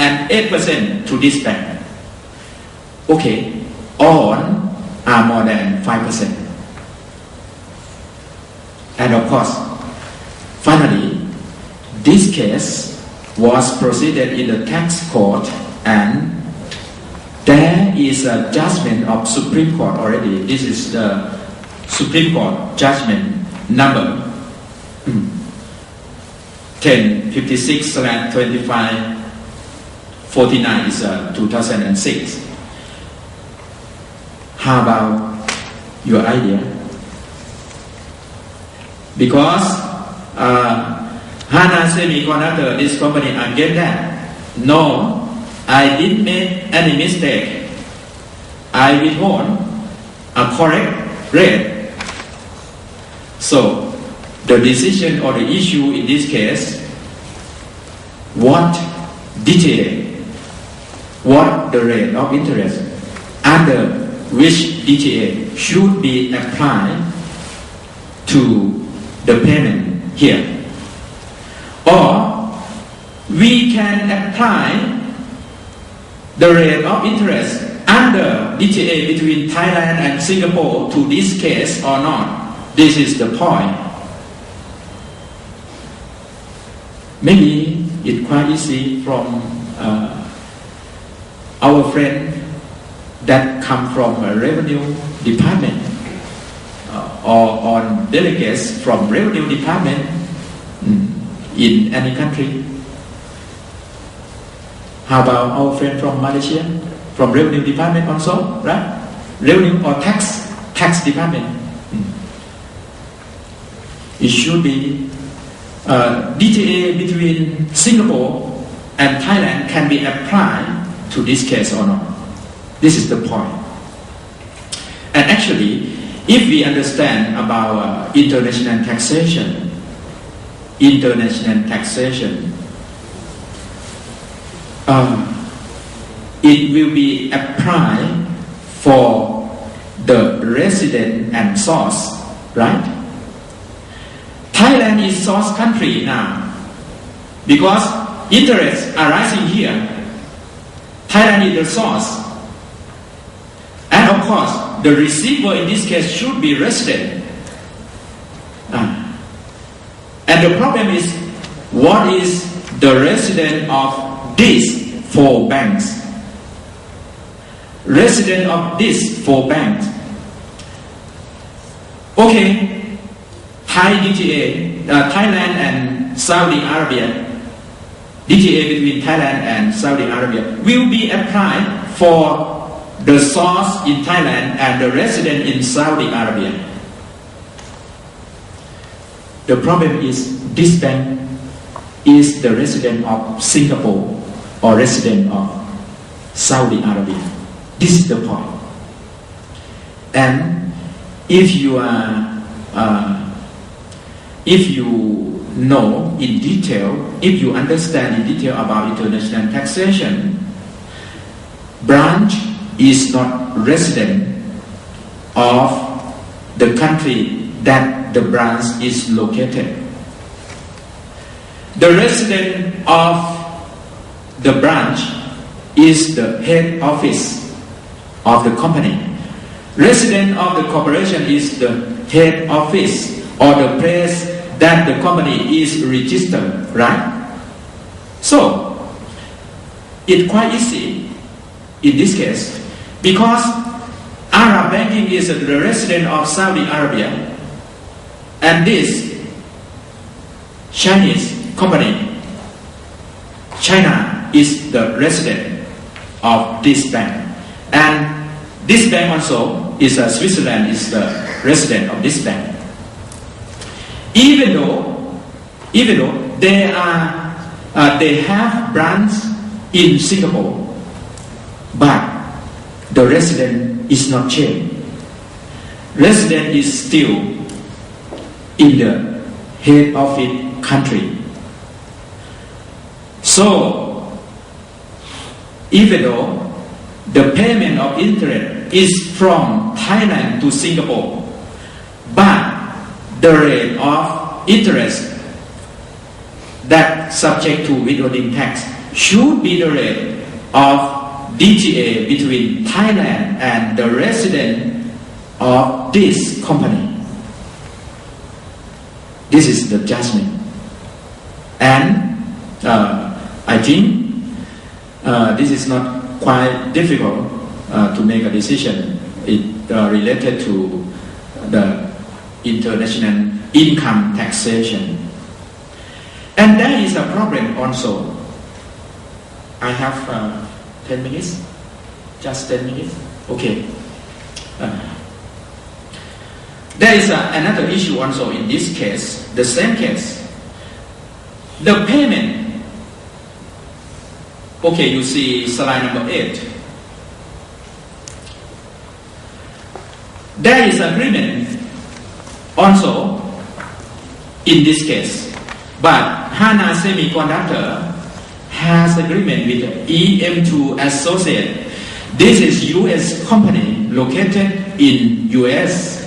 and 8% to this bank. Okay, all are more than 5%. And of course, finally, this case was proceeded in the tax court, and there is a judgment of Supreme Court already. This is the Supreme Court judgment number 1056/2549 is 2006. How about your idea? Because Hana Semiconductor, this company, again that, no, I didn't make any mistake. I withhold a correct rate. So the decision or the issue in this case, what DTA, what the rate of interest under which DTA should be applied to the payment here. Or we can apply the rate of interest under DTA between Thailand and Singapore to this case or not. This is the point. Maybe it's quite easy from our friend that come from a revenue department or on delegates from revenue department in any country. How about our friend from Malaysia, from revenue department also, right? Revenue or tax department. It should be DTA between Singapore and Thailand can be applied to this case or not. This is the point. And actually, if we understand about international taxation, it will be applied for the resident and source, right? Thailand is source country now because interests are rising here. Thailand is the source. And of course, the receiver in this case should be resident. And the problem is, what is the resident of these 4 banks? Resident of these 4 banks. Okay, Thai DTA, Thailand and Saudi Arabia, DTA between Thailand and Saudi Arabia will be applied for the source in Thailand and the resident in Saudi Arabia. The problem is this bank is the resident of Singapore or resident of Saudi Arabia. This is the point. And if you know in detail, if you understand in detail about international taxation, branch is not resident of the country that the branch is located. The resident of the branch is the head office of the company. Resident of the corporation is the head office or the place that the company is registered, right? So, it's quite easy in this case because Arab Banking is the resident of Saudi Arabia and this Chinese company, China is the resident of this bank, and this bank also is Switzerland is the resident of this bank. Even though they have branches in Singapore, but the resident is not changed. Resident is still in the head office country. So, even though the payment of interest is from Thailand to Singapore, but the rate of interest that subject to withholding tax should be the rate of DTA between Thailand and the resident of this company. This is the judgment. And I think this is not quite difficult to make a decision. It related to the international income taxation. And there is a problem also. I have 10 minutes? Just 10 minutes? Okay. There is another issue also in this case, the same case. The payment. Okay, you see slide number 8. There is agreement also in this case, but Hana Semiconductor has agreement with EM2 Associate. This is US company located in US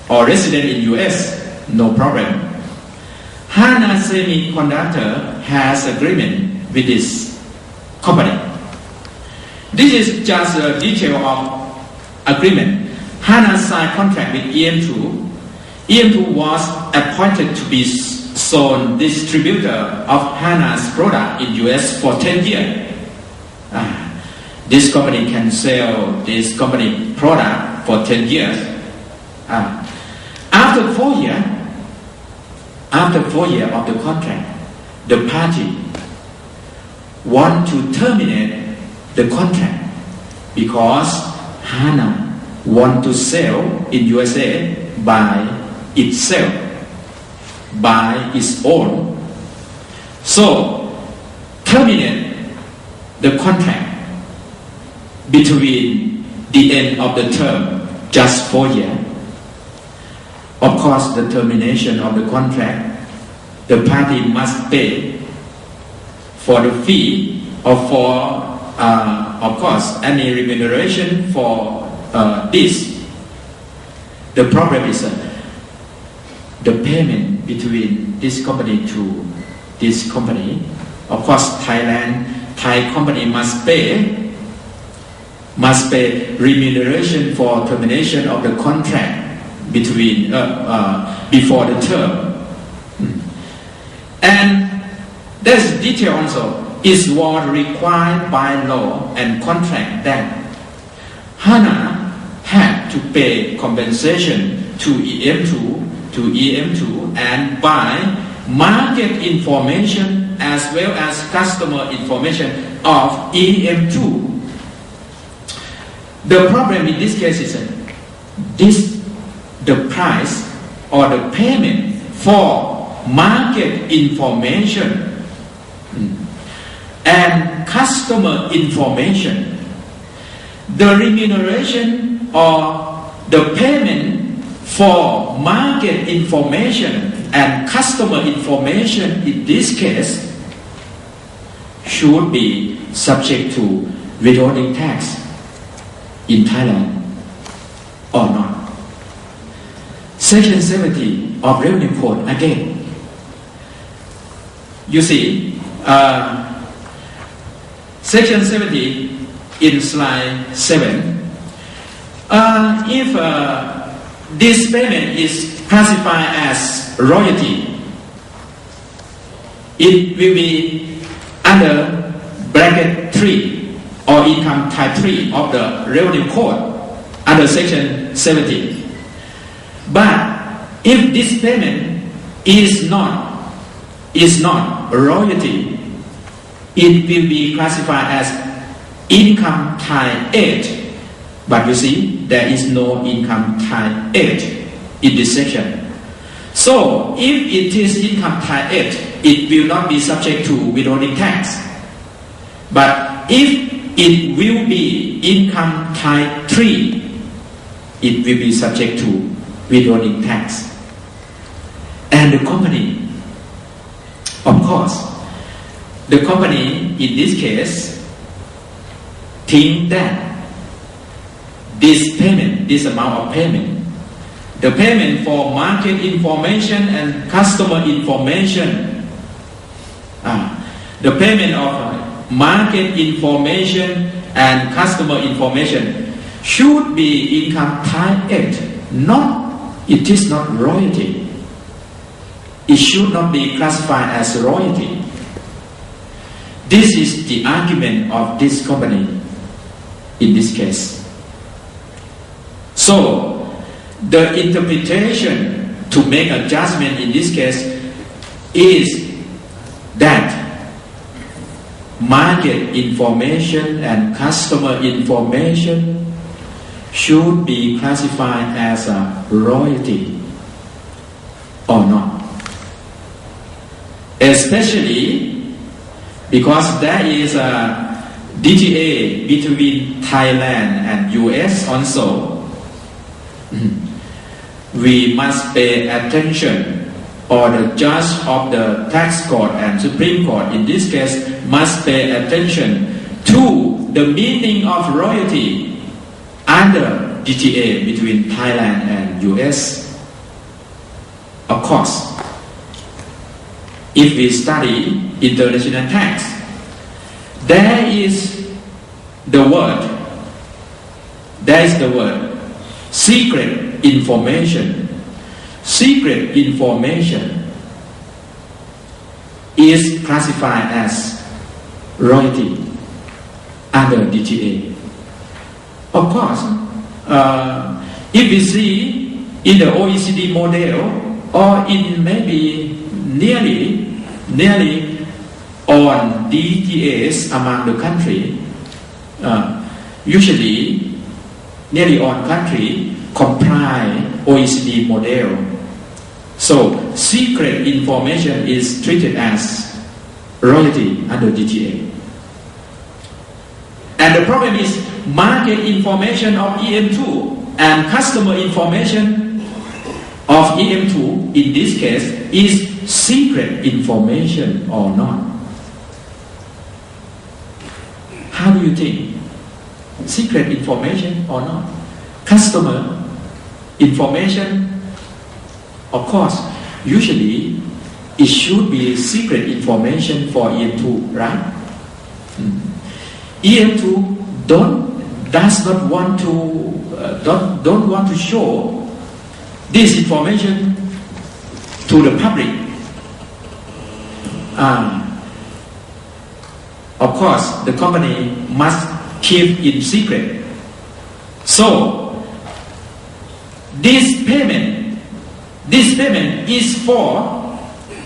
or resident in US, no problem. Hana Semiconductor has agreement with this company. This is just a detail of agreement. Hana signed contract with EM2. EM2 was appointed to be sole distributor of Hana's product in US for 10 years. This company can sell this company product for 10 years. After 4 years of the contract, the party want to terminate the contract because Hana want to sell in USA by itself, by its own. So terminate the contract between the end of the term, just 4 years. Of course, the termination of the contract, the party must pay for the fee or for, of course, any remuneration for this. The problem is the payment between this company to this company. Of course, Thai company must pay remuneration for termination of the contract between before the term. And there's detail also. Is what required by law and contract that Hana had to pay compensation to EM2 and buy market information as well as customer information of EM2. The problem in this case is the price or the payment for market information and customer information, the remuneration or the payment for market information and customer information in this case should be subject to withholding tax in Thailand or not. Section 70 of Revenue Code again. You see, Section 70 in slide 7. If this payment is classified as royalty, it will be under bracket 3 or income type 3 of the Revenue Code under Section 70. But if this payment is not royalty, it will be classified as income type 8. But you see, there is no income type 8 in this section. So if it is income type 8, it will not be subject to withholding tax. But if it will be income type 3, it will be subject to withholding tax. And the company, of course, the company in this case think that this payment, this amount of payment, the payment for market information and customer information, the payment of market information and customer information should be income tax, it is not royalty. It should not be classified as royalty. This is the argument of this company in this case. So, the interpretation to make a judgment in this case is that market information and customer information should be classified as a royalty or not. Especially because there is a DTA between Thailand and US also. We must pay attention, or the judge of the tax court and Supreme Court in this case must pay attention to the meaning of royalty under DTA between Thailand and US. Of course, if we study international tax, there is the word secret information. Secret information is classified as royalty under DTA. Of course, if we see in the OECD model, or in maybe nearly on DTAs among the country, usually nearly all country comply OECD model. So secret information is treated as royalty under DTA. And the problem is market information of EM2 and customer information of EM2 in this case is secret information or not. How do you think? Secret information or not? Customer information, of course, usually it should be secret information for EM2, right? EM2 does not want to show this information to the public. Of course, the company must keep in secret. So, this payment is for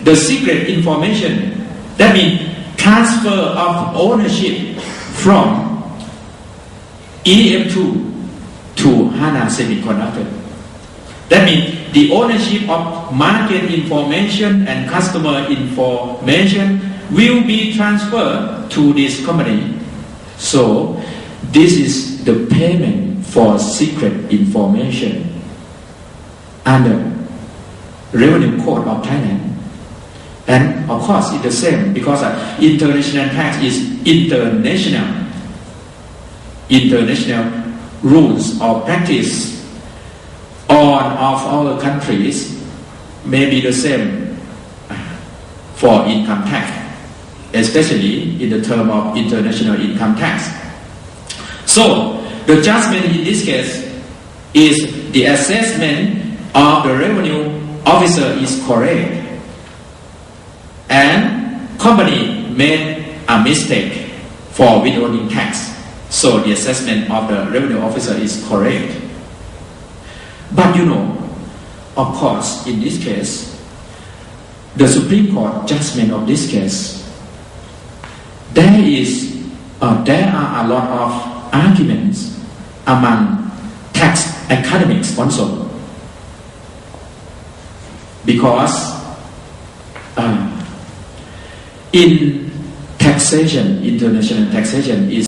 the secret information. That means transfer of ownership from EM2 to Hana Semiconductor. That means the ownership of market information and customer information will be transferred to this company. So this is the payment for secret information under Revenue Code of Thailand. And of course it's the same, because international tax is international rules or practice on of our countries may be the same for income tax, especially in the term of international income tax. So the judgment in this case is the assessment of the revenue officer is correct, and company made a mistake for withholding tax. So the assessment of the revenue officer is correct. But of course, in this case, the Supreme Court judgment of this case, there are a lot of arguments among tax academics also, because in taxation, international taxation is